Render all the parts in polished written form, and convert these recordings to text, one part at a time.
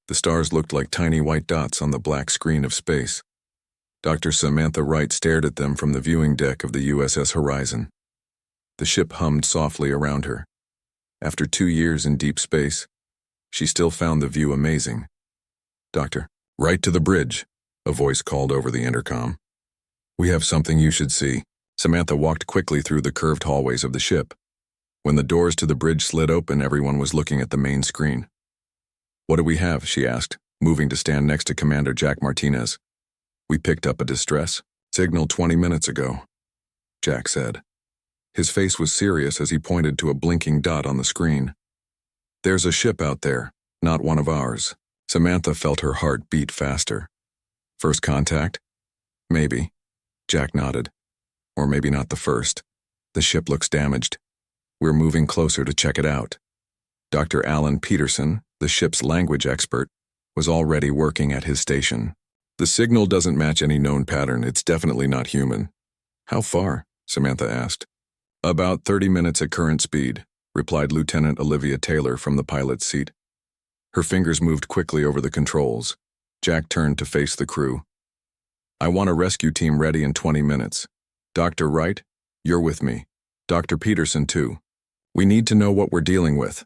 The stars looked like tiny white dots on the black screen of space. Dr. Samantha Wright stared at them from the viewing deck of the USS Horizon. The ship hummed softly around her. After 2 years in deep space, she still found the view amazing. "Doctor, right to the bridge," a voice called over the intercom. "We have something you should see." Samantha walked quickly through the curved hallways of the ship. When the doors to the bridge slid open, everyone was looking at the main screen. "What do we have?" she asked, moving to stand next to Commander Jack Martinez. "We picked up a distress signal 20 minutes ago," Jack said. His face was serious as he pointed to a blinking dot on the screen. "There's a ship out there, not one of ours." Samantha felt her heart beat faster. "First contact?" "Maybe," Jack nodded. "Or maybe not the first. The ship looks damaged. We're moving closer to check it out." Dr. Alan Peterson, the ship's language expert, was already working at his station. "The signal doesn't match any known pattern. It's definitely not human." "How far?" Samantha asked. "About 30 minutes at current speed," replied Lieutenant Olivia Taylor from the pilot's seat. Her fingers moved quickly over the controls. Jack turned to face the crew. "I want a rescue team ready in 20 minutes. Dr. Wright, you're with me. Dr. Peterson, too. We need to know what we're dealing with."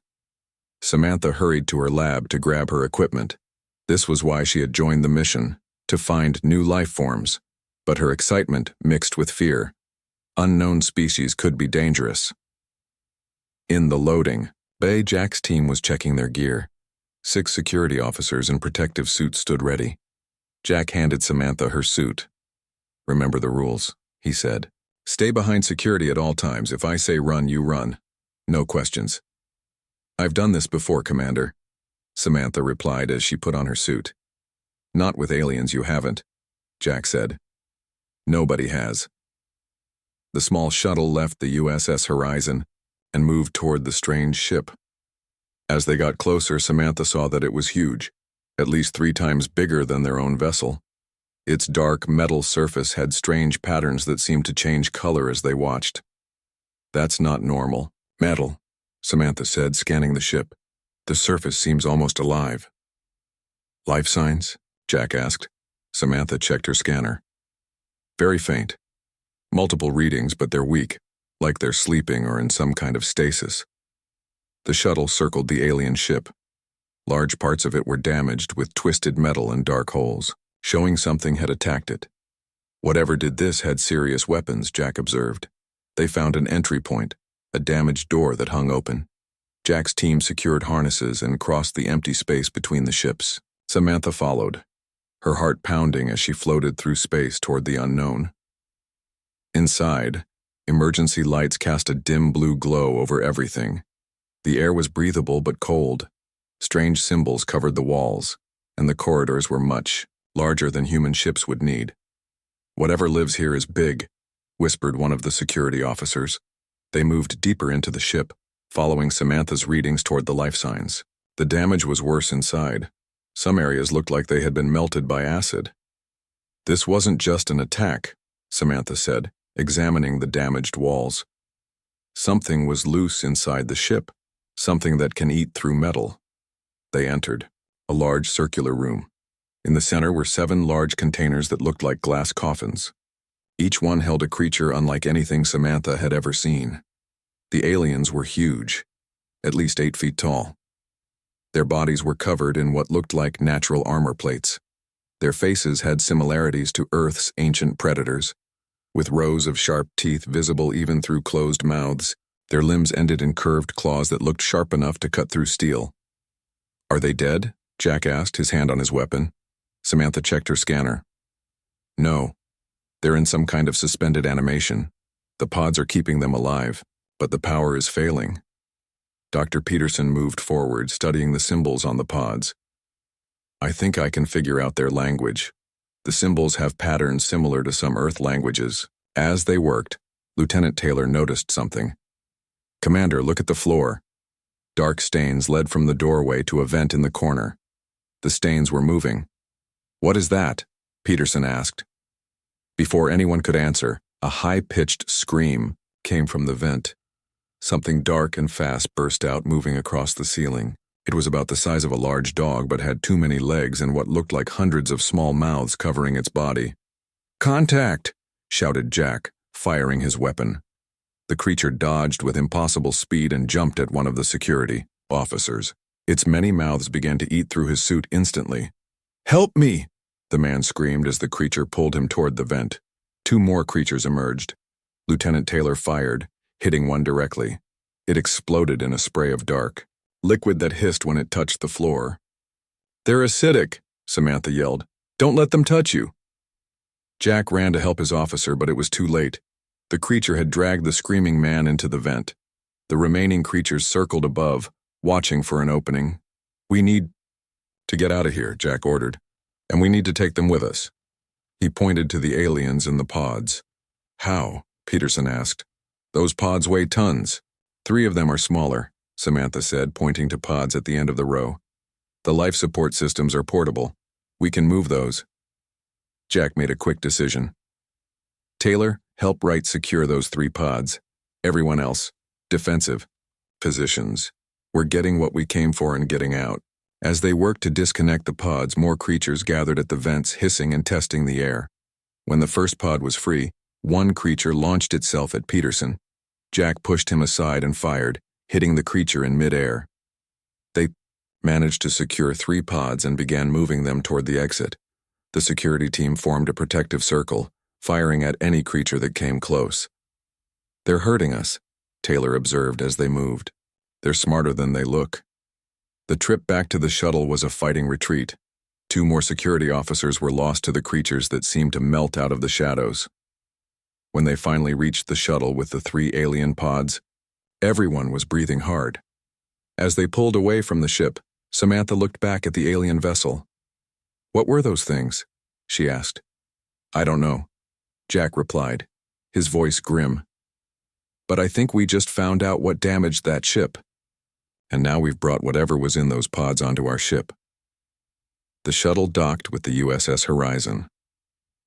Samantha hurried to her lab to grab her equipment. This was why she had joined the mission, to find new life forms. But her excitement mixed with fear. Unknown species could be dangerous. In the loading bay, Jack's team was checking their gear. 6 security officers in protective suits stood ready. Jack handed Samantha her suit. "Remember the rules," he said. "Stay behind security at all times. If I say run, you run. No questions." "I've done this before, Commander," Samantha replied as she put on her suit. "Not with aliens, you haven't," Jack said. "Nobody has." The small shuttle left the USS Horizon and moved toward the strange ship. As they got closer, Samantha saw that it was huge, at least 3 times bigger than their own vessel. Its dark metal surface had strange patterns that seemed to change color as they watched. "That's not normal. Metal," Samantha said, scanning the ship. "The surface seems almost alive." "Life signs?" Jack asked. Samantha checked her scanner. "Very faint. Multiple readings, but they're weak, like they're sleeping or in some kind of stasis." The shuttle circled the alien ship. Large parts of it were damaged with twisted metal and dark holes, showing something had attacked it. Whatever did this had serious weapons, Jack observed. They found an entry point, a damaged door that hung open. Jack's team secured harnesses and crossed the empty space between the ships. Samantha followed, her heart pounding as she floated through space toward the unknown. Inside, emergency lights cast a dim blue glow over everything. The air was breathable but cold. Strange symbols covered the walls, and the corridors were much larger than human ships would need. "Whatever lives here is big," whispered one of the security officers. They moved deeper into the ship, following Samantha's readings toward the life signs. The damage was worse inside. Some areas looked like they had been melted by acid. "This wasn't just an attack," Samantha said, examining the damaged walls. "Something was loose inside the ship, something that can eat through metal." They entered a large circular room. In the center were 7 large containers that looked like glass coffins. Each one held a creature unlike anything Samantha had ever seen. The aliens were huge, at least 8 feet tall. Their bodies were covered in what looked like natural armor plates. Their faces had similarities to Earth's ancient predators, with rows of sharp teeth visible even through closed mouths. Their limbs ended in curved claws that looked sharp enough to cut through steel. "Are they dead?" Jack asked, his hand on his weapon. Samantha checked her scanner. "No. They're in some kind of suspended animation. The pods are keeping them alive, but the power is failing." Dr. Peterson moved forward, studying the symbols on the pods. "I think I can figure out their language. The symbols have patterns similar to some Earth languages." As they worked, Lieutenant Taylor noticed something. "Commander, look at the floor." Dark stains led from the doorway to a vent in the corner. The stains were moving. "What is that?" Peterson asked. Before anyone could answer, a high-pitched scream came from the vent. Something dark and fast burst out, moving across the ceiling. It was about the size of a large dog but had too many legs and what looked like hundreds of small mouths covering its body. "Contact!" shouted Jack, firing his weapon. The creature dodged with impossible speed and jumped at one of the security officers. Its many mouths began to eat through his suit instantly. "Help me!" the man screamed as the creature pulled him toward the vent. Two more creatures emerged. Lieutenant Taylor fired, hitting one directly. It exploded in a spray of dark liquid that hissed when it touched the floor. "They're acidic," Samantha yelled. "Don't let them touch you." Jack ran to help his officer, but it was too late. The creature had dragged the screaming man into the vent. The remaining creatures circled above, watching for an opening. "We need to get out of here," Jack ordered, "and we need to take them with us." He pointed to the aliens in the pods. "How?" Peterson asked. "Those pods weigh tons. 3 of them are smaller," Samantha said, pointing to pods at the end of the row. "The life support systems are portable. We can move those." Jack made a quick decision. "Taylor, help Wright secure those 3 pods. Everyone else, defensive positions. We're getting what we came for and getting out." As they worked to disconnect the pods, more creatures gathered at the vents, hissing and testing the air. When the first pod was free, one creature launched itself at Peterson. Jack pushed him aside and fired, hitting the creature in midair. They managed to secure 3 pods and began moving them toward the exit. The security team formed a protective circle, firing at any creature that came close. "They're hurting us," Taylor observed as they moved. "They're smarter than they look." The trip back to the shuttle was a fighting retreat. 2 more security officers were lost to the creatures that seemed to melt out of the shadows. When they finally reached the shuttle with the 3 alien pods, everyone was breathing hard. As they pulled away from the ship, Samantha looked back at the alien vessel. "What were those things?" she asked. "I don't know," Jack replied, his voice grim. "But I think we just found out what damaged that ship. And now we've brought whatever was in those pods onto our ship." The shuttle docked with the USS Horizon.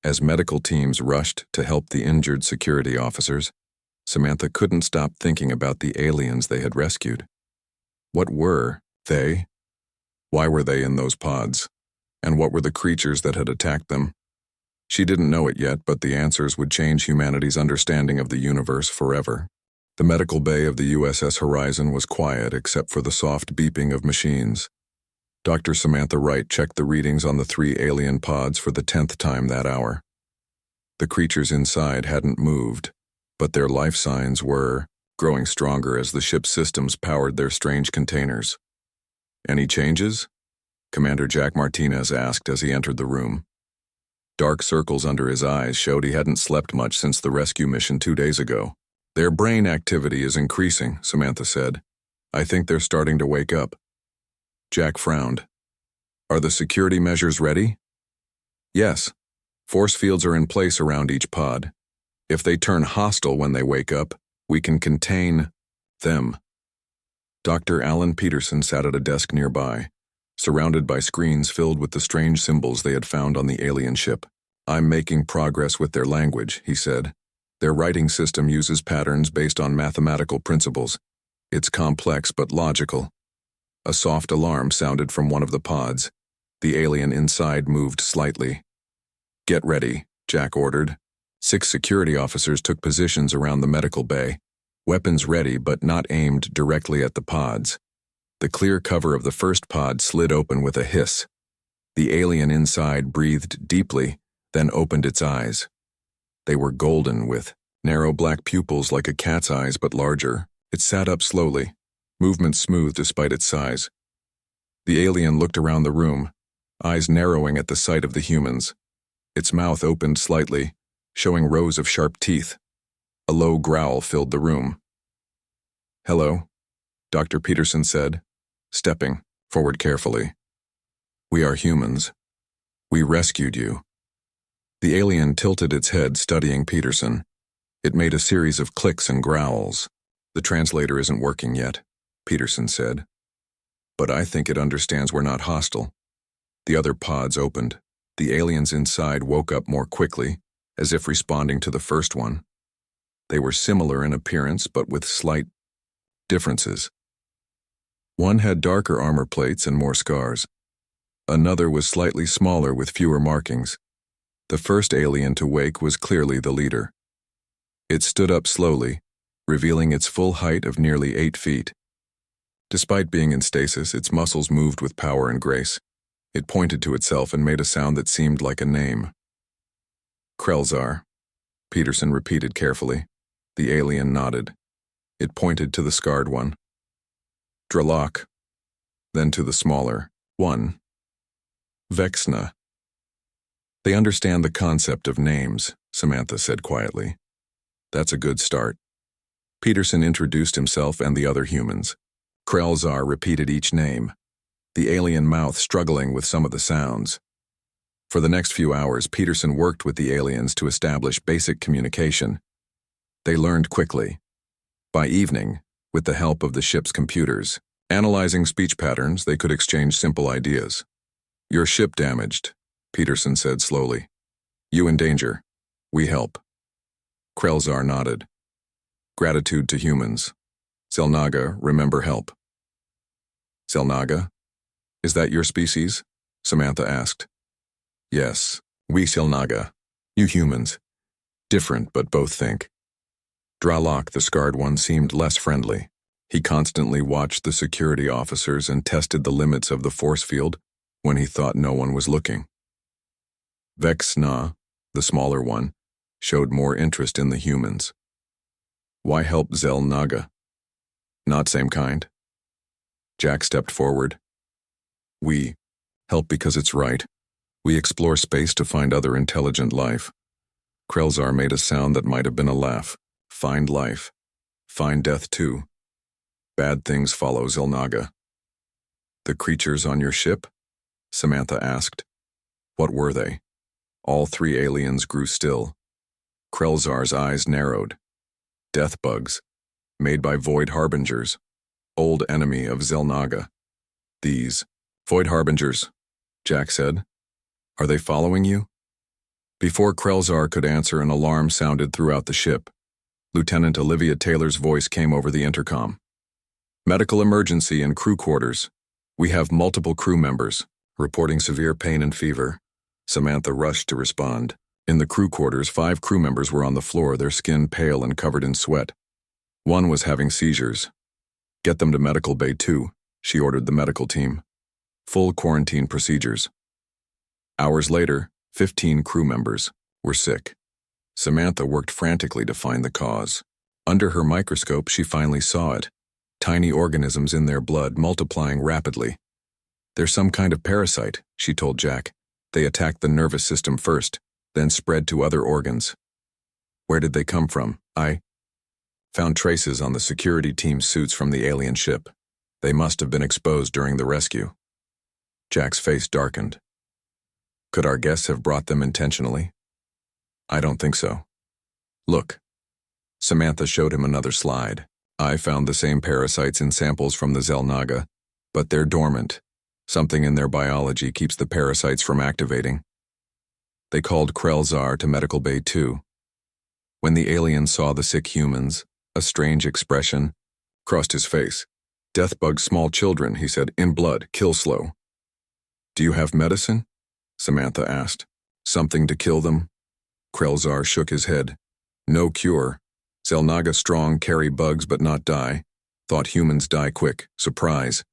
As medical teams rushed to help the injured security officers, Samantha couldn't stop thinking about the aliens they had rescued. What were they? Why were they in those pods? And what were the creatures that had attacked them? She didn't know it yet, but the answers would change humanity's understanding of the universe forever. The medical bay of the USS Horizon was quiet except for the soft beeping of machines. Dr. Samantha Wright checked the readings on the 3 alien pods for the 10th time that hour. The creatures inside hadn't moved, but their life signs were growing stronger as the ship's systems powered their strange containers. "Any changes?" Commander Jack Martinez asked as he entered the room. Dark circles under his eyes showed he hadn't slept much since the rescue mission 2 days ago. "Their brain activity is increasing," Samantha said. "I think they're starting to wake up." Jack frowned. "Are the security measures ready?" "Yes. Force fields are in place around each pod. If they turn hostile when they wake up, we can contain them." Dr. Alan Peterson sat at a desk nearby, surrounded by screens filled with the strange symbols they had found on the alien ship. "I'm making progress with their language," he said. "Their writing system uses patterns based on mathematical principles. It's complex but logical." A soft alarm sounded from one of the pods. The alien inside moved slightly. "Get ready," Jack ordered. 6 security officers took positions around the medical bay, weapons ready but not aimed directly at the pods. The clear cover of the first pod slid open with a hiss. The alien inside breathed deeply, then opened its eyes. They were golden with narrow black pupils like a cat's eyes but larger. It sat up slowly, movement smooth despite its size. The alien looked around the room, eyes narrowing at the sight of the humans. Its mouth opened slightly, showing rows of sharp teeth. A low growl filled the room. "Hello," Dr. Peterson said, stepping forward carefully. "We are humans. We rescued you." The alien tilted its head, studying Peterson. It made a series of clicks and growls. "The translator isn't working yet," Peterson said. "But I think it understands we're not hostile." The other pods opened. The aliens inside woke up more quickly, as if responding to the first one. They were similar in appearance, but with slight differences. One had darker armor plates and more scars. Another was slightly smaller with fewer markings. The first alien to wake was clearly the leader. It stood up slowly, revealing its full height of nearly 8 feet. Despite being in stasis, its muscles moved with power and grace. It pointed to itself and made a sound that seemed like a name. Krelzar, Peterson repeated carefully. The alien nodded. It pointed to the scarred one. Dralok, then to the smaller one. Vexna. They understand the concept of names, Samantha said quietly. That's a good start. Peterson introduced himself and the other humans. Krelzar repeated each name, the alien mouth struggling with some of the sounds. For the next few hours, Peterson worked with the aliens to establish basic communication. They learned quickly. By evening, with the help of the ship's computers, analyzing speech patterns, they could exchange simple ideas. Your ship damaged, Peterson said slowly. You in danger. We help. Krelzar nodded. Gratitude to humans. Zelnaga, remember help. Zelnaga? Is that your species? Samantha asked. Yes, we Zelnaga. You humans. Different, but both think. Dralok, the scarred one, seemed less friendly. He constantly watched the security officers and tested the limits of the force field when he thought no one was looking. Vexna, the smaller one, showed more interest in the humans. Why help Zelnaga? Not same kind? Jack stepped forward. We help because it's right. We explore space to find other intelligent life. Krelzar made a sound that might have been a laugh. Find life. Find death too. Bad things follow Zelnaga. The creatures on your ship? Samantha asked. What were they? All 3 aliens grew still. Krelzar's eyes narrowed. Death bugs, made by Void Harbingers, old enemy of Zelnaga. These Void Harbingers, Jack said. Are they following you? Before Krelzar could answer, an alarm sounded throughout the ship. Lieutenant Olivia Taylor's voice came over the intercom. Medical emergency in crew quarters. We have multiple crew members, reporting severe pain and fever. Samantha rushed to respond. In the crew quarters, 5 crew members were on the floor, their skin pale and covered in sweat. One was having seizures. Get them to Medical Bay 2, she ordered the medical team. Full quarantine procedures. Hours later, 15 crew members were sick. Samantha worked frantically to find the cause. Under her microscope, she finally saw it. Tiny organisms in their blood multiplying rapidly. They're some kind of parasite, she told Jack. They attack the nervous system first, then spread to other organs. Where did they come from? I found traces on the security team's suits from the alien ship. They must have been exposed during the rescue. Jack's face darkened. Could our guests have brought them intentionally? I don't think so. Look. Samantha showed him another slide. I found the same parasites in samples from the Zelnaga, but they're dormant. Something in their biology keeps the parasites from activating. They called Krelzar to Medical Bay 2. When the alien saw the sick humans, a strange expression crossed his face. Deathbug small children, he said, in blood, kill slow. Do you have medicine? Samantha asked. Something to kill them? Krelzar shook his head. No cure. Zelnaga strong, carry bugs but not die. Thought humans die quick. Surprise.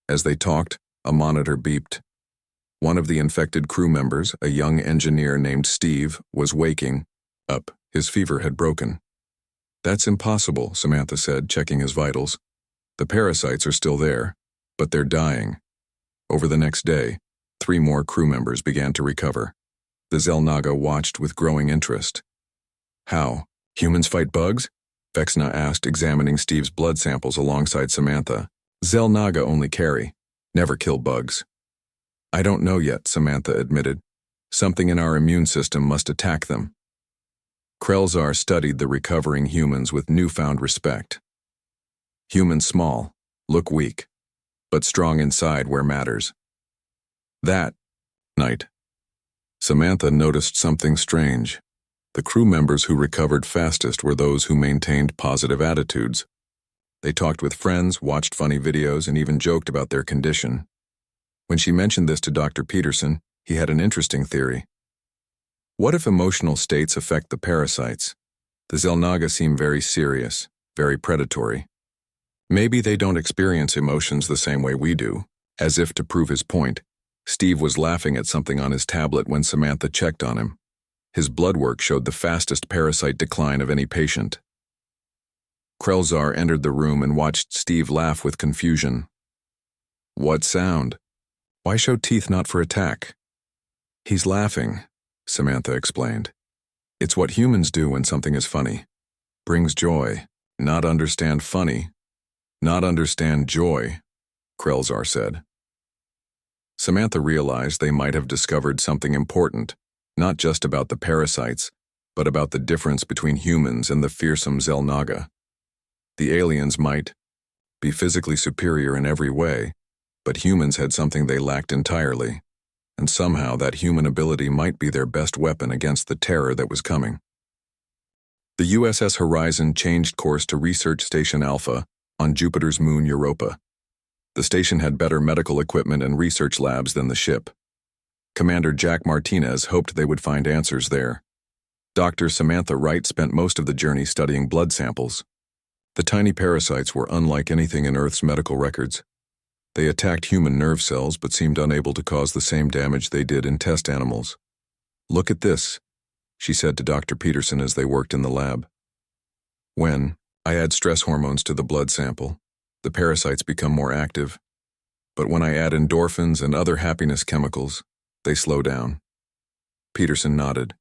As they talked, a monitor beeped. One of the infected crew members, a young engineer named Steve, was waking up. His fever had broken. That's impossible, Samantha said, checking his vitals. The parasites are still there, but they're dying. Over the next day, 3 more crew members began to recover. The Zelnaga watched with growing interest. How? Humans fight bugs? Vexna asked, examining Steve's blood samples alongside Samantha. Zelnaga only carry, never kill bugs. I don't know yet, Samantha admitted. Something in our immune system must attack them. Krelzar studied the recovering humans with newfound respect. Humans small, look weak, but strong inside where matters. That night, Samantha noticed something strange. The crew members who recovered fastest were those who maintained positive attitudes. They talked with friends, watched funny videos, and even joked about their condition. When she mentioned this to Dr. Peterson, he had an interesting theory. What if emotional states affect the parasites? The Xel'Naga seem very serious, very predatory. Maybe they don't experience emotions the same way we do. As if to prove his point, Steve was laughing at something on his tablet when Samantha checked on him. His blood work showed the fastest parasite decline of any patient. Krelzar entered the room and watched Steve laugh with confusion. What sound? Why show teeth not for attack? He's laughing, Samantha explained. It's what humans do when something is funny. Brings joy. Not understand funny. Not understand joy, Krelzar said. Samantha realized they might have discovered something important, not just about the parasites, but about the difference between humans and the fearsome Xel'Naga. The aliens might be physically superior in every way, but humans had something they lacked entirely, and somehow that human ability might be their best weapon against the terror that was coming. The USS Horizon changed course to Research Station Alpha on Jupiter's moon Europa. The station had better medical equipment and research labs than the ship. Commander Jack Martinez hoped they would find answers there. Dr. Samantha Wright spent most of the journey studying blood samples. The tiny parasites were unlike anything in Earth's medical records. They attacked human nerve cells but seemed unable to cause the same damage they did in test animals. Look at this, she said to Dr. Peterson as they worked in the lab. When I add stress hormones to the blood sample, the parasites become more active. But when I add endorphins and other happiness chemicals, they slow down. Peterson nodded.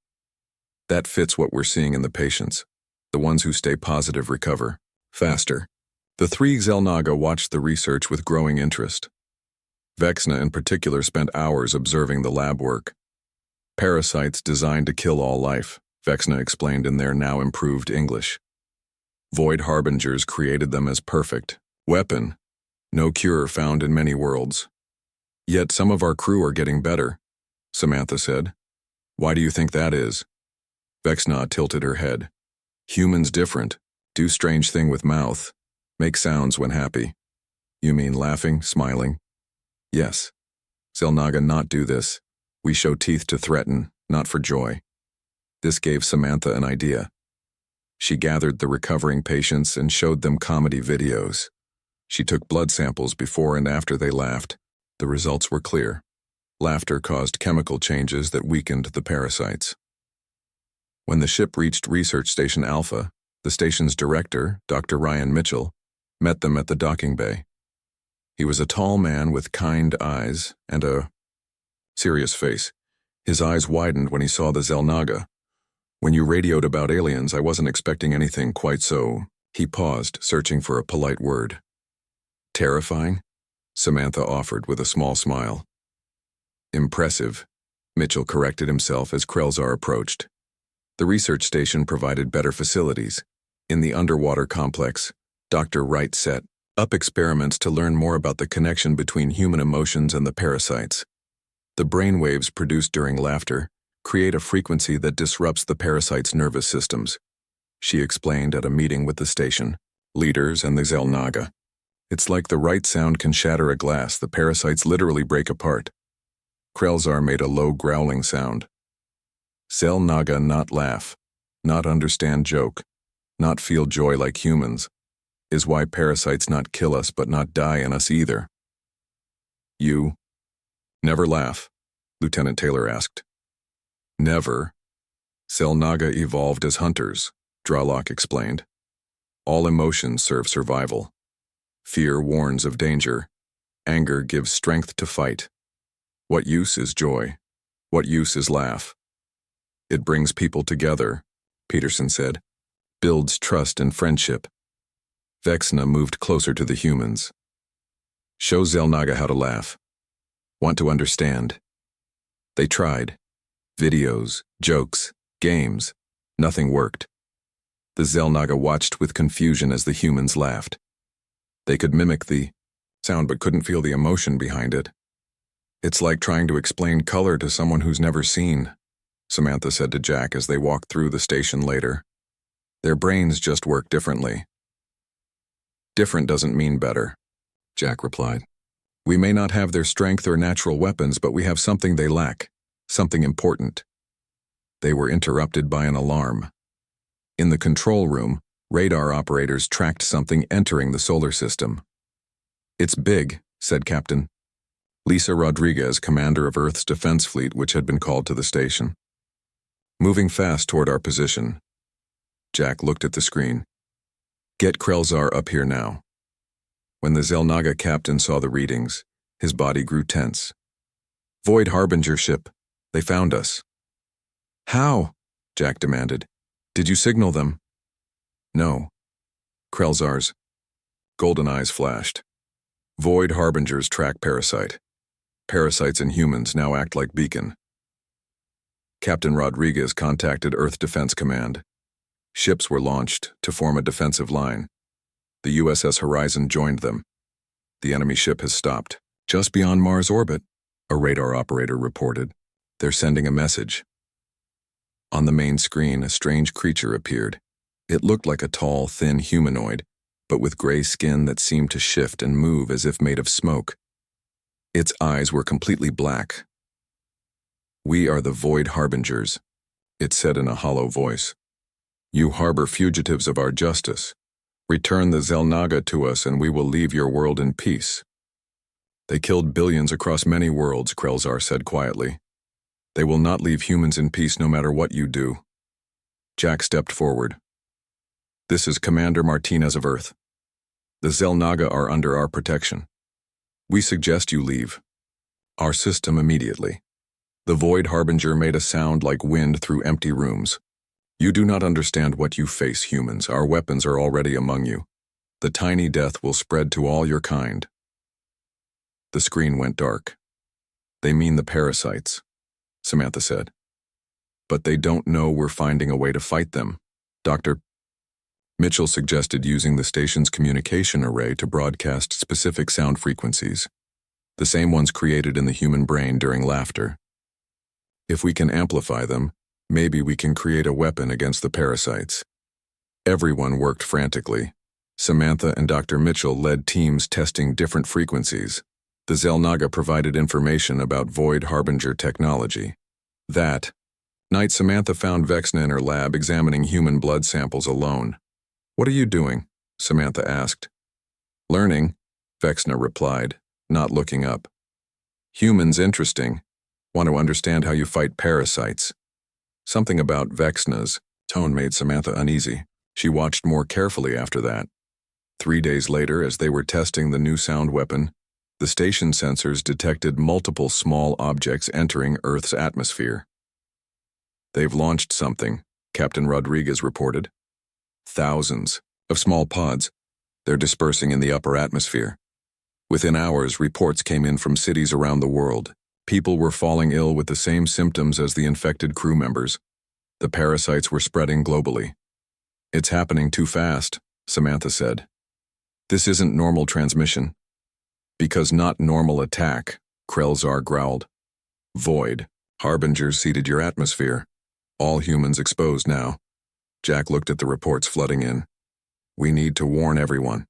That fits what we're seeing in the patients. The ones who stay positive recover faster. The three Xel'Naga watched the research with growing interest. Vexna in particular spent hours observing the lab work. Parasites designed to kill all life, Vexna explained in their now improved English. Void harbingers created them as perfect weapon, no cure found in many worlds. Yet some of our crew are getting better, Samantha said. Why do you think that is? Vexna tilted her head. Humans different, do strange thing with mouth, make sounds when happy. You mean laughing, smiling? Yes. Xel'Naga not do this. We show teeth to threaten, not for joy. This gave Samantha an idea. She gathered the recovering patients and showed them comedy videos. She took blood samples before and after they laughed. The results were clear. Laughter caused chemical changes that weakened the parasites. When the ship reached Research Station Alpha, the station's director, Dr. Ryan Mitchell, met them at the docking bay. He was a tall man with kind eyes and a serious face. His eyes widened when he saw the Xel'Naga. When you radioed about aliens, I wasn't expecting anything quite so. He paused, searching for a polite word. Terrifying? Samantha offered with a small smile. Impressive, Mitchell corrected himself as Krelzar approached. The research station provided better facilities. In the underwater complex, Dr. Wright set up experiments to learn more about the connection between human emotions and the parasites. The brainwaves produced during laughter create a frequency that disrupts the parasites' nervous systems, she explained at a meeting with the station, leaders, and the Xel'Naga. It's like the right sound can shatter a glass, the parasites literally break apart. Krelzar made a low growling sound. Xel'Naga not laugh, not understand joke, not feel joy like humans, is why parasites not kill us but not die in us either. You never laugh, Lieutenant Taylor asked. Never. Xel'Naga evolved as hunters, Dralock explained. All emotions serve survival. Fear warns of danger. Anger gives strength to fight. What use is joy? What use is laugh? It brings people together, Peterson said. Builds trust and friendship. Vexna moved closer to the humans. Show Xel'Naga how to laugh. Want to understand. They tried. Videos, jokes, games. Nothing worked. The Xel'Naga watched with confusion as the humans laughed. They could mimic the sound but couldn't feel the emotion behind it. It's like trying to explain color to someone who's never seen, Samantha said to Jack as they walked through the station later. Their brains just work differently. Different doesn't mean better, Jack replied. We may not have their strength or natural weapons, but we have something they lack, something important. They were interrupted by an alarm. In the control room, radar operators tracked something entering the solar system. It's big, said Captain Lisa Rodriguez, commander of Earth's defense fleet, which had been called to the station. Moving fast toward our position. Jack looked at the screen. Get Krelzar up here now. When the Xel'Naga captain saw the readings, his body grew tense. Void Harbinger ship, they found us. How? Jack demanded. Did you signal them? No. Krelzar's golden eyes flashed. Void Harbingers track parasite. Parasites and humans now act like beacon. Captain Rodriguez contacted Earth Defense Command. Ships were launched to form a defensive line. The USS Horizon joined them. The enemy ship has stopped. Just beyond Mars orbit, a radar operator reported. They're sending a message. On the main screen, a strange creature appeared. It looked like a tall, thin humanoid, but with gray skin that seemed to shift and move as if made of smoke. Its eyes were completely black. We are the Void Harbingers, it said in a hollow voice. You harbor fugitives of our justice. Return the Xel'Naga to us and we will leave your world in peace. They killed billions across many worlds, Krelzar said quietly. They will not leave humans in peace no matter what you do. Jack stepped forward. This is Commander Martinez of Earth. The Xel'Naga are under our protection. We suggest you leave our system immediately. The Void Harbinger made a sound like wind through empty rooms. You do not understand what you face, humans. Our weapons are already among you. The tiny death will spread to all your kind. The screen went dark. They mean the parasites, Samantha said. But they don't know we're finding a way to fight them. Dr. Mitchell suggested using the station's communication array to broadcast specific sound frequencies, the same ones created in the human brain during laughter. If we can amplify them, maybe we can create a weapon against the parasites. Everyone worked frantically. Samantha and Dr. Mitchell led teams testing different frequencies. The Xel'Naga provided information about Void Harbinger technology. That night, Samantha found Vexna in her lab examining human blood samples alone. What are you doing? Samantha asked. Learning, Vexna replied, not looking up. Humans interesting. Want to understand how you fight parasites. Something about Vexna's tone made Samantha uneasy. She watched more carefully after that. 3 days later, as they were testing the new sound weapon, the station sensors detected multiple small objects entering Earth's atmosphere. They've launched something, Captain Rodriguez reported. Thousands of small pods. They're dispersing in the upper atmosphere. Within hours, reports came in from cities around the world. People were falling ill with the same symptoms as the infected crew members. The parasites were spreading globally. It's happening too fast, Samantha said. This isn't normal transmission. Because not normal attack, Krelzar growled. Void Harbingers seeded your atmosphere. All humans exposed now. Jack looked at the reports flooding in. We need to warn everyone.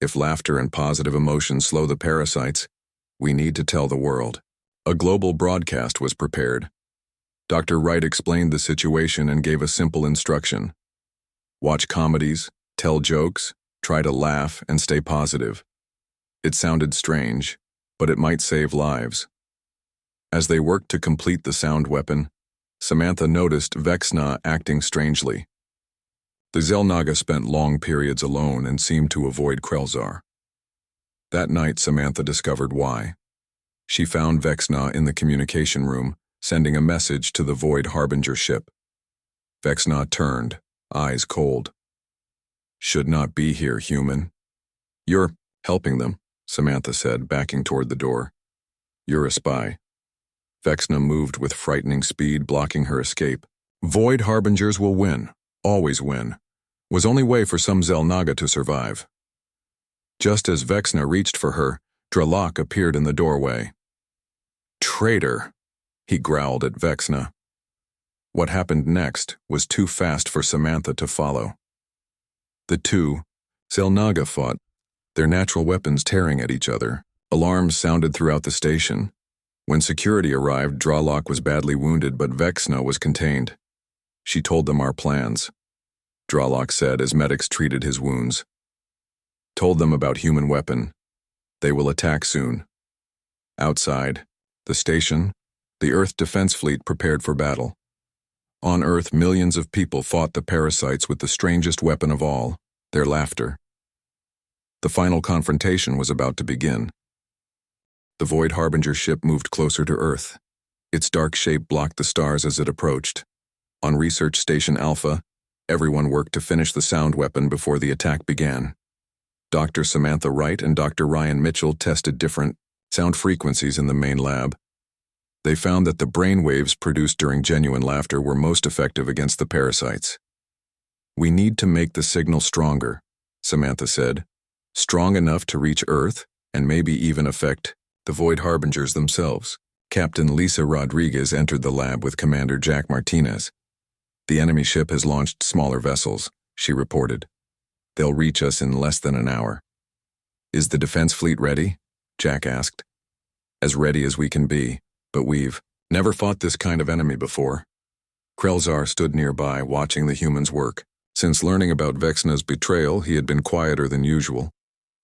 If laughter and positive emotions slow the parasites, we need to tell the world. A global broadcast was prepared. Dr. Wright explained the situation and gave a simple instruction. Watch comedies, tell jokes, try to laugh, and stay positive. It sounded strange, but it might save lives. As they worked to complete the sound weapon, Samantha noticed Vexna acting strangely. The Xel'Naga spent long periods alone and seemed to avoid Krelzar. That night, Samantha discovered why. She found Vexna in the communication room, sending a message to the Void Harbinger ship. Vexna turned, eyes cold. Should not be here, human. You're helping them, Samantha said, backing toward the door. You're a spy. Vexna moved with frightening speed, blocking her escape. Void Harbingers will win, always win. Was only way for some Xel'Naga to survive. Just as Vexna reached for her, Dralok appeared in the doorway. Traitor, he growled at Vexna. What happened next was too fast for Samantha to follow. The two Xel'Naga fought their natural weapons tearing at each other. Alarms sounded throughout the station. When security arrived, Drawlock was badly wounded, but Vexna was contained. She told them our plans, Drawlock said as medics treated his wounds. Told them about human weapon. They will attack soon. Outside, the station, the Earth Defense Fleet prepared for battle. On Earth, millions of people fought the parasites with the strangest weapon of all, their laughter. The final confrontation was about to begin. The Void Harbinger ship moved closer to Earth. Its dark shape blocked the stars as it approached. On Research Station Alpha, everyone worked to finish the sound weapon before the attack began. Dr. Samantha Wright and Dr. Ryan Mitchell tested different sound frequencies in the main lab. They found that the brain waves produced during genuine laughter were most effective against the parasites. "We need to make the signal stronger," Samantha said. "Strong enough to reach Earth and maybe even affect the Void Harbingers themselves." Captain Lisa Rodriguez entered the lab with Commander Jack Martinez. "The enemy ship has launched smaller vessels," she reported. "They'll reach us in less than an hour." "Is the defense fleet ready?" Jack asked. "As ready as we can be, but we've never fought this kind of enemy before." Krelzar stood nearby, watching the humans work. Since learning about Vexna's betrayal, he had been quieter than usual.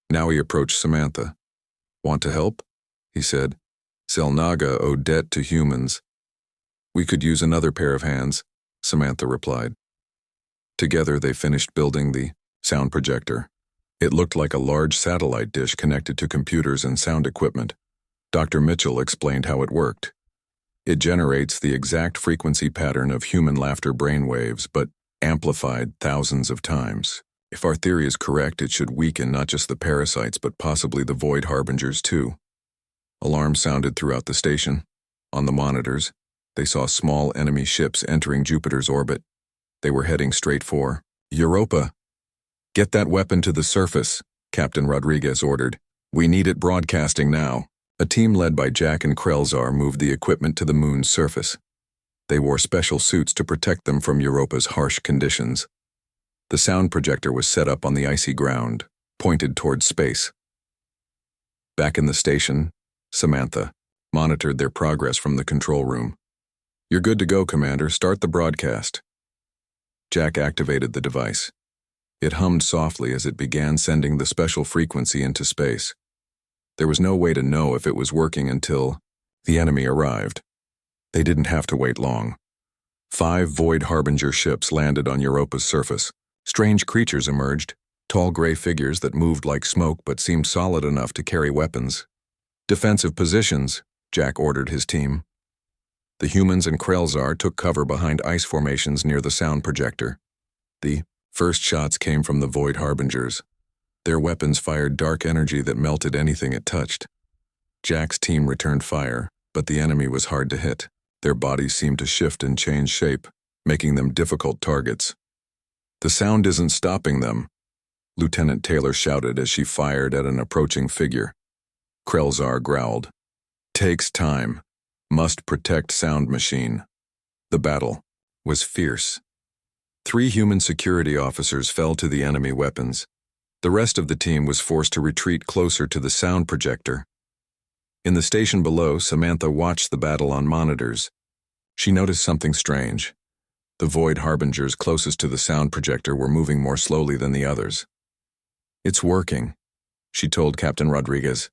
Now he approached Samantha. "Want to help?" he said. "Selnaga owed debt to humans." "We could use another pair of hands," Samantha replied. Together they finished building the sound projector. It looked like a large satellite dish connected to computers and sound equipment. Dr. Mitchell explained how it worked. "It generates the exact frequency pattern of human laughter brainwaves, but amplified thousands of times. If our theory is correct, it should weaken not just the parasites, but possibly the Void Harbingers too." Alarms sounded throughout the station. On the monitors, they saw small enemy ships entering Jupiter's orbit. They were heading straight for Europa. "Get that weapon to the surface," Captain Rodriguez ordered. "We need it broadcasting now." A team led by Jack and Krelzar moved the equipment to the moon's surface. They wore special suits to protect them from Europa's harsh conditions. The sound projector was set up on the icy ground, pointed towards space. Back in the station, Samantha monitored their progress from the control room. "You're good to go, Commander. Start the broadcast." Jack activated the device. It hummed softly as it began sending the special frequency into space. There was no way to know if it was working until the enemy arrived. They didn't have to wait long. 5 Void Harbinger ships landed on Europa's surface. Strange creatures emerged, tall gray figures that moved like smoke but seemed solid enough to carry weapons. "Defensive positions," Jack ordered his team. The humans and Krelzar took cover behind ice formations near the sound projector. The first shots came from the Void Harbingers. Their weapons fired dark energy that melted anything it touched. Jack's team returned fire, but the enemy was hard to hit. Their bodies seemed to shift and change shape, making them difficult targets. "The sound isn't stopping them," Lieutenant Taylor shouted as she fired at an approaching figure. Krelzar growled. "Takes time. Must protect sound machine." The battle was fierce. 3 human security officers fell to the enemy weapons. The rest of the team was forced to retreat closer to the sound projector. In the station below, Samantha watched the battle on monitors. She noticed something strange. The Void Harbingers closest to the sound projector were moving more slowly than the others. "It's working," she told Captain Rodriguez.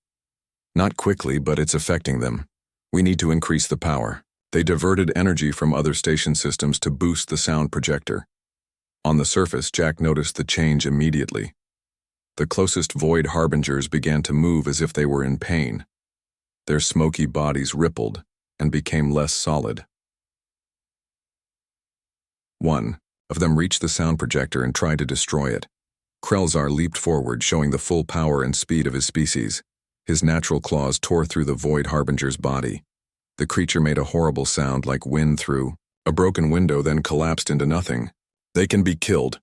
"Not quickly, but it's affecting them. We need to increase the power." They diverted energy from other station systems to boost the sound projector. On the surface, Jack noticed the change immediately. The closest Void Harbingers began to move as if they were in pain. Their smoky bodies rippled and became less solid. One of them reached the sound projector and tried to destroy it. Krelzar leaped forward, showing the full power and speed of his species. His natural claws tore through the Void Harbinger's body. The creature made a horrible sound like wind through a broken window, then collapsed into nothing. "They can be killed,"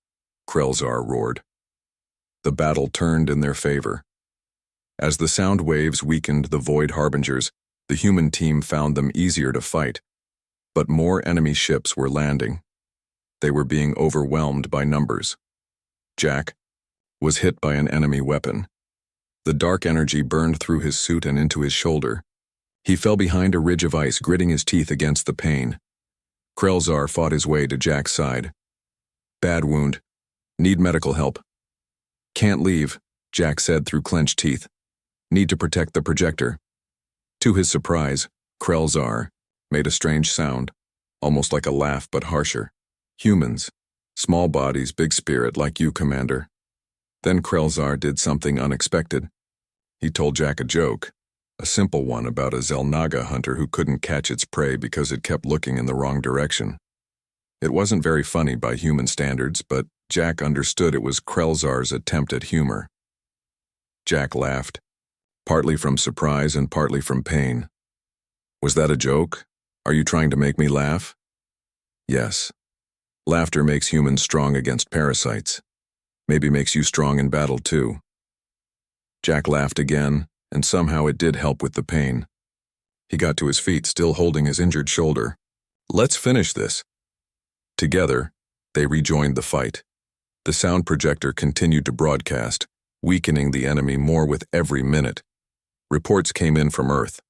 Krelzar roared. The battle turned in their favor. As the sound waves weakened the Void Harbingers, the human team found them easier to fight. But more enemy ships were landing. They were being overwhelmed by numbers. Jack was hit by an enemy weapon. The dark energy burned through his suit and into his shoulder. He fell behind a ridge of ice, gritting his teeth against the pain. Krelzar fought his way to Jack's side. "Bad wound. Need medical help." "Can't leave," Jack said through clenched teeth. "Need to protect the projector." To his surprise, Krelzar made a strange sound, almost like a laugh but harsher. "Humans. Small bodies, big spirit, like you, Commander." Then Krelzar did something unexpected. He told Jack a joke, a simple one about a Xel'Naga hunter who couldn't catch its prey because it kept looking in the wrong direction. It wasn't very funny by human standards, but Jack understood it was Krelzar's attempt at humor. Jack laughed, partly from surprise and partly from pain. "Was that a joke? Are you trying to make me laugh?" "Yes. Laughter makes humans strong against parasites. Maybe makes you strong in battle too." Jack laughed again, and somehow it did help with the pain. He got to his feet, still holding his injured shoulder. "Let's finish this." Together, they rejoined the fight. The sound projector continued to broadcast, weakening the enemy more with every minute. Reports came in from Earth.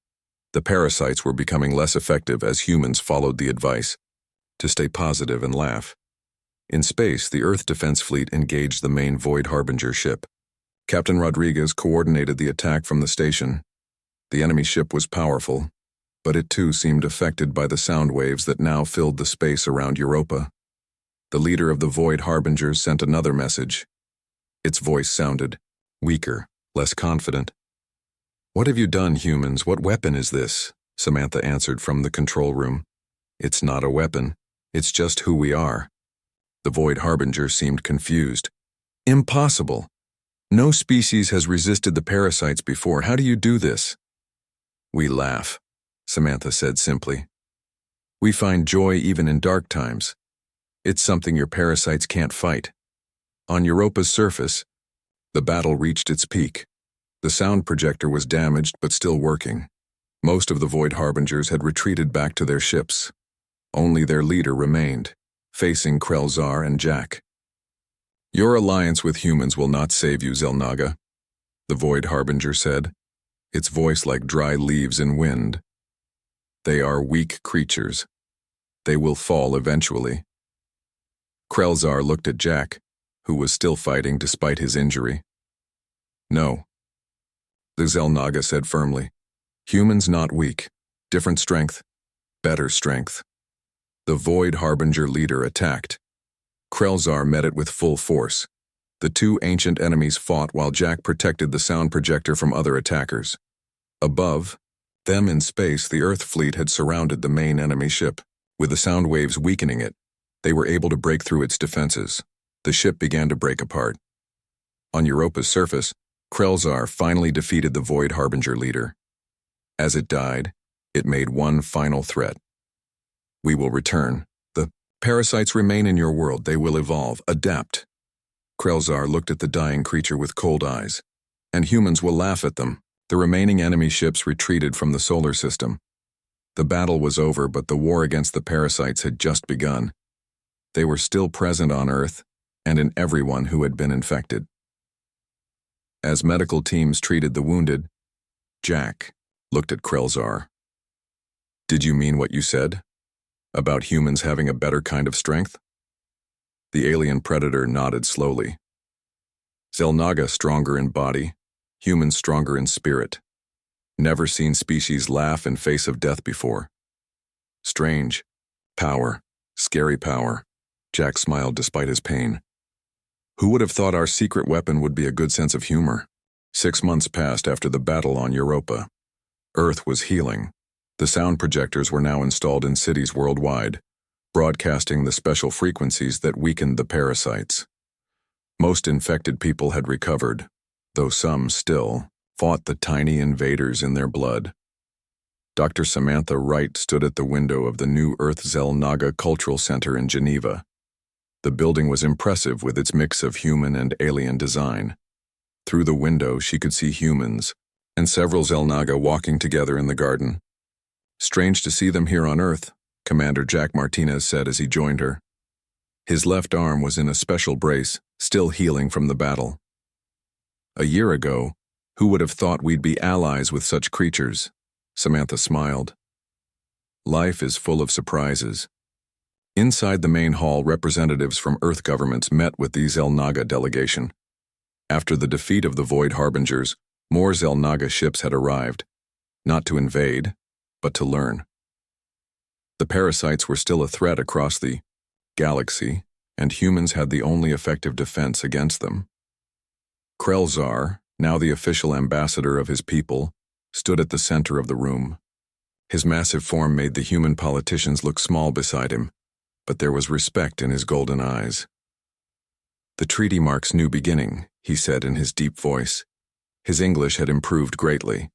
The parasites were becoming less effective as humans followed the advice to stay positive and laugh. In space, the Earth Defense Fleet engaged the main Void Harbinger ship. Captain Rodriguez coordinated the attack from the station. The enemy ship was powerful, but it too seemed affected by the sound waves that now filled the space around Europa. The leader of the Void Harbingers sent another message. Its voice sounded weaker, less confident. "What have you done, humans? What weapon is this?" Samantha answered from the control room. "It's not a weapon. It's just who we are." The Void Harbinger seemed confused. "Impossible. No species has resisted the parasites before. How do you do this?" "We laugh," Samantha said simply. "We find joy even in dark times. It's something your parasites can't fight." On Europa's surface, the battle reached its peak. The sound projector was damaged but still working. Most of the Void Harbingers had retreated back to their ships. Only their leader remained, facing Krelzar and Jack. "Your alliance with humans will not save you, Xel'Naga," the Void Harbinger said, its voice like dry leaves in wind. "They are weak creatures. They will fall eventually." Krelzar looked at Jack, who was still fighting despite his injury. "No," the Xel'Naga said firmly. "Humans not weak. Different strength. Better strength." The Void Harbinger leader attacked. Krelzar met it with full force. The two ancient enemies fought while Jack protected the sound projector from other attackers. Above them in space, the Earth fleet had surrounded the main enemy ship. With the sound waves weakening it, they were able to break through its defenses. The ship began to break apart. On Europa's surface, Krelzar finally defeated the Void Harbinger leader. As it died, it made one final threat. "We will return. The parasites remain in your world. They will evolve, adapt." Krelzar looked at the dying creature with cold eyes. "And humans will laugh at them." The remaining enemy ships retreated from the solar system. The battle was over, but the war against the parasites had just begun. They were still present on Earth and in everyone who had been infected. As medical teams treated the wounded, Jack looked at Krelzar. "Did you mean what you said? About humans having a better kind of strength?" The alien predator nodded slowly. "Xel'Naga stronger in body, humans stronger in spirit. Never seen species laugh in face of death before. Strange. Power. Scary power." Jack smiled despite his pain. "Who would have thought our secret weapon would be a good sense of humor?" 6 months passed after the battle on Europa. Earth was healing. The sound projectors were now installed in cities worldwide, broadcasting the special frequencies that weakened the parasites. Most infected people had recovered, though some still fought the tiny invaders in their blood. Dr. Samantha Wright stood at the window of the New Earth Xel'Naga Cultural Center in Geneva. The building was impressive with its mix of human and alien design. Through the window, she could see humans and several Xel'Naga walking together in the garden. "Strange to see them here on Earth," Commander Jack Martinez said as he joined her. His left arm was in a special brace, still healing from the battle. "A year ago, Who would have thought we'd be allies with such creatures? Samantha smiled. Life is full of surprises. Inside the main hall, representatives from Earth governments met with the Xel'Naga delegation. After the defeat of the Void Harbingers, more Xel'Naga ships had arrived, not to invade, but to learn. The parasites were still a threat across the galaxy, and humans had the only effective defense against them. Krelzar, now the official ambassador of his people, stood at the center of the room. His massive form made the human politicians look small beside him, but there was respect in his golden eyes. "The treaty marks new beginning," he said in his deep voice. His English had improved greatly.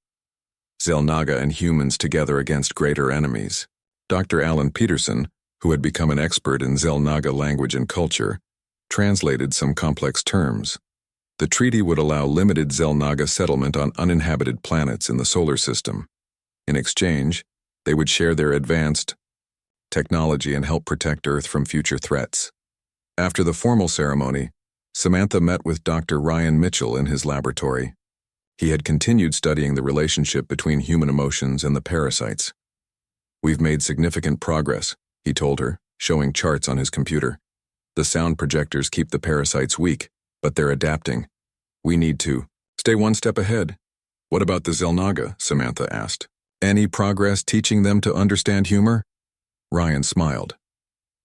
Xel'Naga and humans together against greater enemies. Dr. Alan Peterson, who had become an expert in Xel'Naga language and culture, translated some complex terms. The treaty would allow limited Xel'Naga settlement on uninhabited planets in the solar system. In exchange, they would share their advanced technology and help protect Earth from future threats. After the formal ceremony, Samantha met with Dr. Ryan Mitchell in his laboratory. He had continued studying the relationship between human emotions and the parasites. "We've made significant progress," he told her, showing charts on his computer. "The sound projectors keep the parasites weak, but they're adapting. We need to stay one step ahead." "What about the Xel'Naga?" Samantha asked. "Any progress teaching them to understand humor?" Ryan smiled.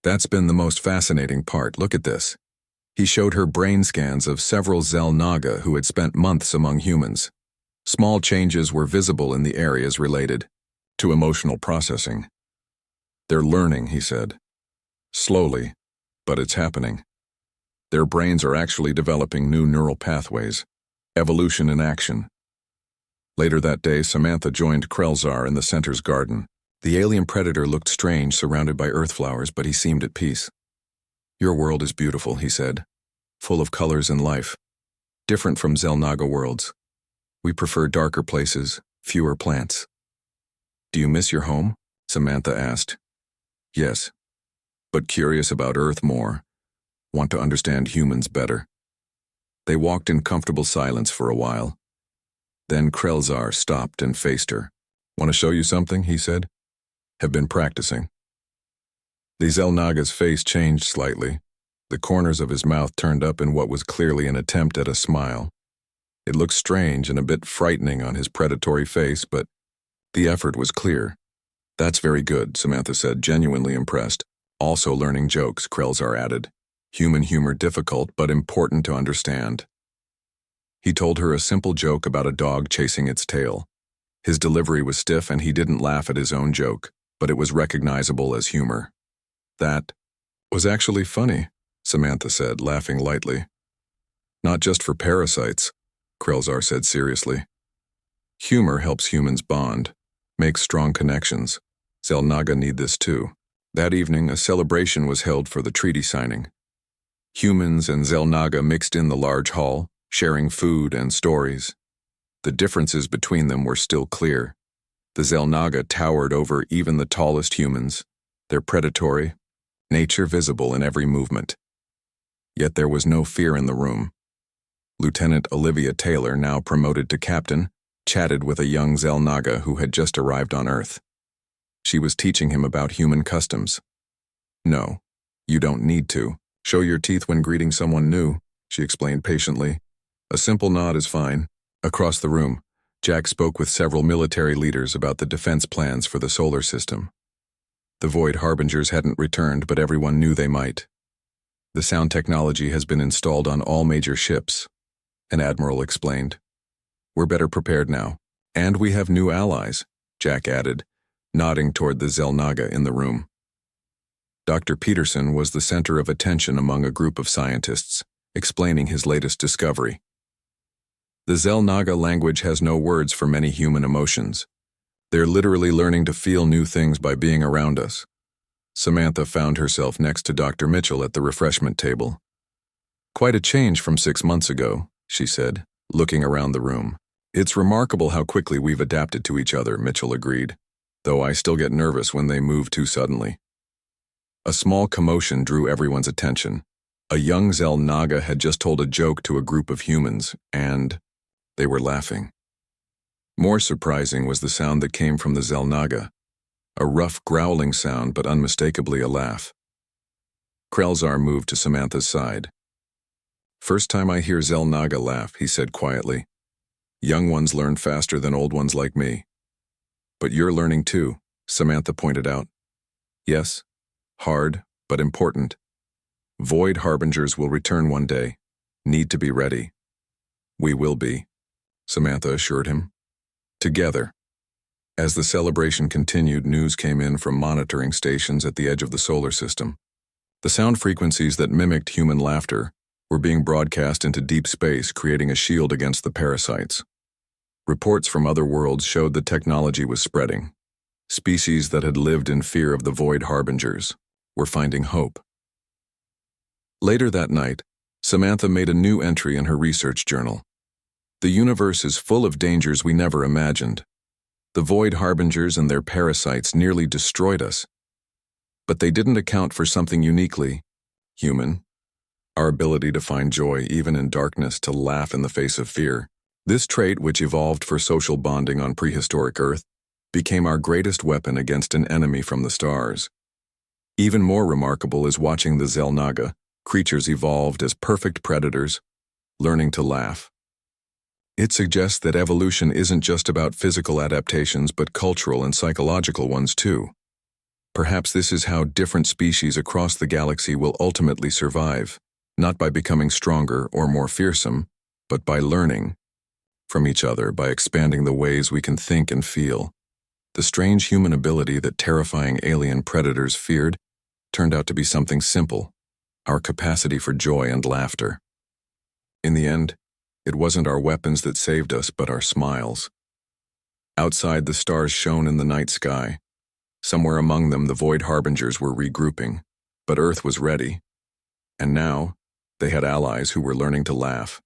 "That's been the most fascinating part. Look at this." He showed her brain scans of several Xel'Naga who had spent months among humans. Small changes were visible in the areas related to emotional processing. "They're learning," he said. "Slowly, but it's happening. Their brains are actually developing new neural pathways. Evolution in action." Later that day, Samantha joined Krelzar in the center's garden. The alien predator looked strange, surrounded by earth flowers, but he seemed at peace. "Your world is beautiful," he said, "full of colors and life. Different from Xel'Naga worlds. We prefer darker places, fewer plants." "Do you miss your home?" Samantha asked. "Yes, but curious about Earth more. Want to understand humans better." They walked in comfortable silence for a while. Then Krelzar stopped and faced her. "Want to show you something?" he said. "Have been practicing." The Xel'Naga's face changed slightly. The corners of his mouth turned up in what was clearly an attempt at a smile. It looked strange and a bit frightening on his predatory face, but the effort was clear. "That's very good," Samantha said, genuinely impressed. "Also learning jokes," Krelzar added. "Human humor difficult but important to understand." He told her a simple joke about a dog chasing its tail. His delivery was stiff and he didn't laugh at his own joke, but it was recognizable as humor. "That was actually funny," Samantha said, laughing lightly. "Not just for parasites," Krelzar said seriously. "Humor helps humans bond, make strong connections. Xel'Naga need this too." That evening, a celebration was held for the treaty signing. Humans and Xel'Naga mixed in the large hall, sharing food and stories. The differences between them were still clear. The Xel'Naga towered over even the tallest humans, their predatory nature visible in every movement. Yet there was no fear in the room. Lieutenant Olivia Taylor, now promoted to captain, chatted with a young Xel'Naga who had just arrived on Earth. She was teaching him about human customs. "No, you don't need to. Show your teeth when greeting someone new," she explained patiently. "A simple nod is fine." Across the room, Jack spoke with several military leaders about the defense plans for the solar system. The Void Harbingers hadn't returned, but everyone knew they might. "The sound technology has been installed on all major ships," an admiral explained. "We're better prepared now. And we have new allies," Jack added, nodding toward the Xel'Naga in the room. Dr. Peterson was the center of attention among a group of scientists, explaining his latest discovery. "The Xel'Naga language has no words for many human emotions. They're literally learning to feel new things by being around us." Samantha found herself next to Dr. Mitchell at the refreshment table. "Quite a change from 6 months ago," she said, looking around the room. "It's remarkable how quickly we've adapted to each other," Mitchell agreed, "though I still get nervous when they move too suddenly." A small commotion drew everyone's attention. A young Xel'Naga had just told a joke to a group of humans, and They were laughing. More surprising was the sound that came from the Xel'Naga, a rough, growling sound but unmistakably a laugh. Krelzar moved to Samantha's side. "First time I hear Xel'Naga laugh," he said quietly. "Young ones learn faster than old ones like me." "But you're learning too," Samantha pointed out. "Yes, hard, but important. Void harbingers will return one day. Need to be ready." "We will be," Samantha assured him. Together. As the celebration continued, news came in from monitoring stations at the edge of the solar system. The sound frequencies that mimicked human laughter were being broadcast into deep space, creating a shield against the parasites. Reports from other worlds showed the technology was spreading. Species that had lived in fear of the void harbingers were finding hope. Later that night, Samantha made a new entry in her research journal. "The universe is full of dangers we never imagined. The void harbingers and their parasites nearly destroyed us. But they didn't account for something uniquely human. Our ability to find joy even in darkness, to laugh in the face of fear. This trait, which evolved for social bonding on prehistoric Earth, became our greatest weapon against an enemy from the stars. Even more remarkable is watching the Xel'Naga, creatures evolved as perfect predators, learning to laugh. It suggests that evolution isn't just about physical adaptations but cultural and psychological ones too. Perhaps this is how different species across the galaxy will ultimately survive, not by becoming stronger or more fearsome, but by learning from each other, by expanding the ways we can think and feel. The strange human ability that terrifying alien predators feared turned out to be something simple: our capacity for joy and laughter. In the end, it wasn't our weapons that saved us, but our smiles. Outside, the stars shone in the night sky. Somewhere among them, the void harbingers were regrouping, but Earth was ready. And now, they had allies who were learning to laugh,